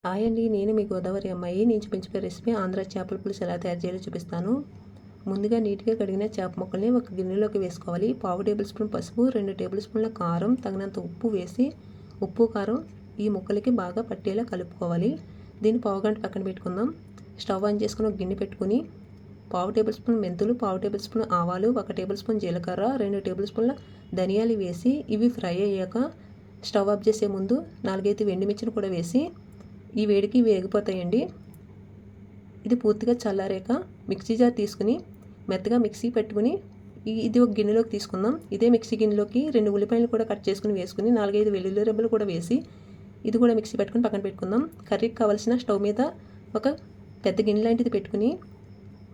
Hi అండి, నేను మీ గోదావరి అమ్మాయి. నేను చూపించే రెసిపీ ఆంధ్ర చేపల పులుసు ఎలా తయారు చేయాలో చూపిస్తాను. ముందుగా నీట్గా కడిగిన చేప ముక్కల్ని ఒక గిన్నెలోకి వేసుకోవాలి. పావు టేబుల్ స్పూన్ పసుపు, 2 టేబుల్ స్పూన్ల కారం, తగినంత ఉప్పు వేసి ఉప్పు కారం ఈ ముక్కలకి బాగా పట్టేలా కలుపుకోవాలి. దీన్ని పావుగంట పక్కన పెట్టుకుందాం. స్టవ్ ఆన్ చేసుకుని ఒక గిన్నె పెట్టుకుని పావు టేబుల్ స్పూన్ మెంతులు, పావు టేబుల్ స్పూన్ ఆవాలు, 1 టేబుల్ స్పూన్ జీలకర్ర, 2 టేబుల్ స్పూన్ల ధనియాలు వేసి ఇవి ఫ్రై అయ్యాక స్టవ్ ఆఫ్ చేసే ముందు 4-5 ఎండుమిర్చిని కూడా వేసి ఈ వేడికి వేగిపోతాయండి. ఇది పూర్తిగా చల్లారాక మిక్సీ జార్ తీసుకుని మెత్తగా మిక్సీ పెట్టుకుని ఇది ఒక గిన్నెలోకి తీసుకుందాం. ఇదే మిక్సీ గిన్నెలోకి 2 ఉల్లిపాయలు కూడా కట్ చేసుకుని వేసుకుని 4-5 వెల్లుల్లి రెబ్బలు కూడా వేసి ఇది కూడా మిక్సీ పెట్టుకుని పక్కన పెట్టుకుందాం. కర్రీకి కావాల్సిన స్టవ్ మీద ఒక పెద్ద గిన్నె లాంటిది పెట్టుకుని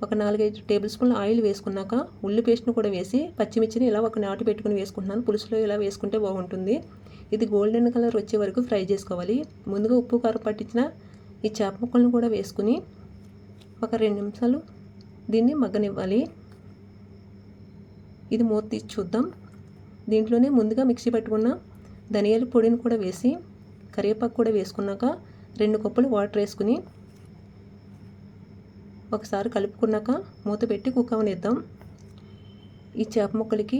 ఒక 4-5 టేబుల్ స్పూన్ల ఆయిల్ వేసుకున్నాక ఉల్లి పేస్ట్ను కూడా వేసి పచ్చిమిర్చిని ఇలా ఒక నాటు పెట్టుకుని వేసుకుంటున్నాను. పులుసులో ఇలా వేసుకుంటే బాగుంటుంది. ఇది గోల్డెన్ కలర్ వచ్చే వరకు ఫ్రై చేసుకోవాలి. ముందుగా ఉప్పు కారం పట్టించిన ఈ చేప ముక్కలను కూడా వేసుకుని ఒక 2 నిమిషాలు దీన్ని మగ్గనివ్వాలి. ఇది మూత తీసి చూద్దాం. దీంట్లోనే ముందుగా మిక్సీ పట్టుకున్న ధనియాల పొడిని కూడా వేసి కరివేపాకు కూడా వేసుకున్నాక 2 కప్పులు వాటర్ వేసుకుని ఒకసారి కలుపుకున్నాక మూత పెట్టి కుక్ అవనిద్దాం. ఈ చేప ముక్కలకి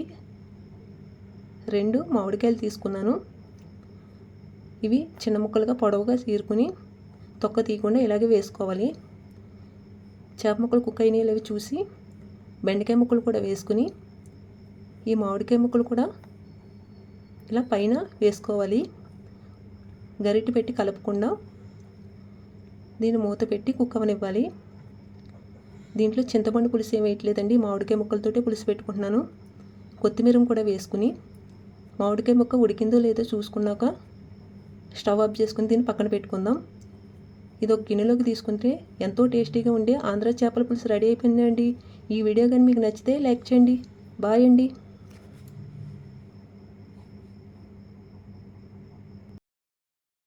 2 మామిడికాయలు తీసుకున్నాను. ఇవి చిన్న ముక్కలుగా పొడవుగా చీరుకుని తొక్క తీయకుండా ఇలాగే వేసుకోవాలి. చేప ముక్కలు కుక్ అయినాయి లేవి చూసి బెండకాయ ముక్కలు కూడా వేసుకుని ఈ మామిడికాయ ముక్కలు కూడా ఇలా పైన వేసుకోవాలి. గరిటె పెట్టి కలపకుండా దీన్ని మూత పెట్టి కుక్ అవనివ్వాలి. దీంట్లో చింతపండు పులుసు ఏం వేయట్లేదండి, మామిడికాయ ముక్కలతోటే పులుసు పెట్టుకుంటున్నాను. కొత్తిమీర కూడా వేసుకుని మామిడికాయ ముక్క ఉడికిందో లేదో చూసుకున్నాక స్టవ్ ఆఫ్ చేసుకుని దీన్ని పక్కన పెట్టుకుందాం. ఇది ఒక గిన్నెలోకి తీసుకుంటే ఎంతో టేస్టీగా ఉండే ఆంధ్ర చేపల పులుసు రెడీ అయిపోయిందండి. ఈ వీడియో కానీ మీకు నచ్చితే లైక్ చేయండి. బాయ్ అండి.